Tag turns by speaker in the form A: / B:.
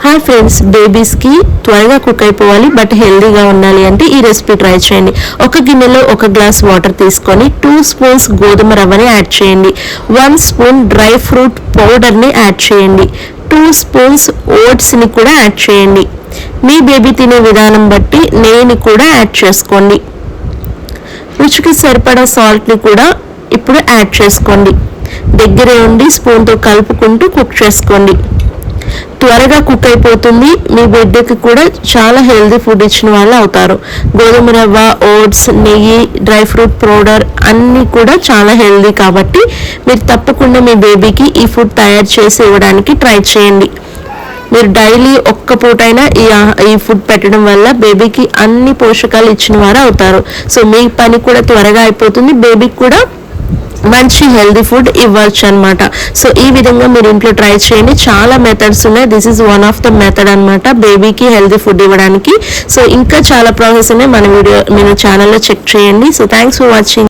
A: Hi friends, బేబీస్కి త్వరగా cook అయిపోవాలి but హెల్దీగా ఉండాలి అంటే ఈ రెసిపీ ట్రై చేయండి. ఒక గిన్నెలో 1 గ్లాస్ వాటర్ తీసుకొని 2 స్పూన్స్ గోధుమ రవ్వని యాడ్ చేయండి. 1 స్పూన్ డ్రై ఫ్రూట్ పౌడర్ని యాడ్ చేయండి. 2 స్పూన్స్ ఓట్స్ని కూడా యాడ్ చేయండి. మీ బేబీ తినే విధానం బట్టి నెయ్యిని కూడా యాడ్ చేసుకోండి. రుచికి సరిపడా సాల్ట్ని కూడా ఇప్పుడు యాడ్ చేసుకోండి. దగ్గరే ఉండి స్పూన్తో కలుపుకుంటూ కుక్ చేసుకోండి. త్వరగా కుక్ అయిపోతుంది. మీ బిడ్డకి కూడా చాలా హెల్దీ ఫుడ్ ఇచ్చిన వాళ్ళు అవుతారు. గోధుమ రవ్వ, ఓట్స్, నెయ్యి, డ్రై ఫ్రూట్ పౌడర్ అన్నీ కూడా చాలా హెల్దీ కాబట్టి మీరు తప్పకుండా మీ బేబీకి ఈ ఫుడ్ తయారు చేసి ఇవ్వడానికి ట్రై చేయండి. మీరు డైలీ ఒక్క పూటైనా ఈ ఫుడ్ పెట్టడం వల్ల బేబీకి అన్ని పోషకాలు ఇచ్చిన వారు అవుతారు. సో మీ పని కూడా త్వరగా అయిపోతుంది, బేబీకి కూడా మంచి హెల్దీ ఫుడ్ ఇవ్వచ్చు అనమాట. సో ఈ విధంగా మీరు ఇంట్లో ట్రై చేయండి. చాలా మెథడ్స్ ఉన్నాయి, this is one of the method అనమాట బేబీకి హెల్దీ ఫుడ్ ఇవ్వడానికి. సో ఇంకా చాలా ప్రాసెస్ ఉన్నాయి, మన ఛానల్లో చెక్ చేయండి. So thanks for watching.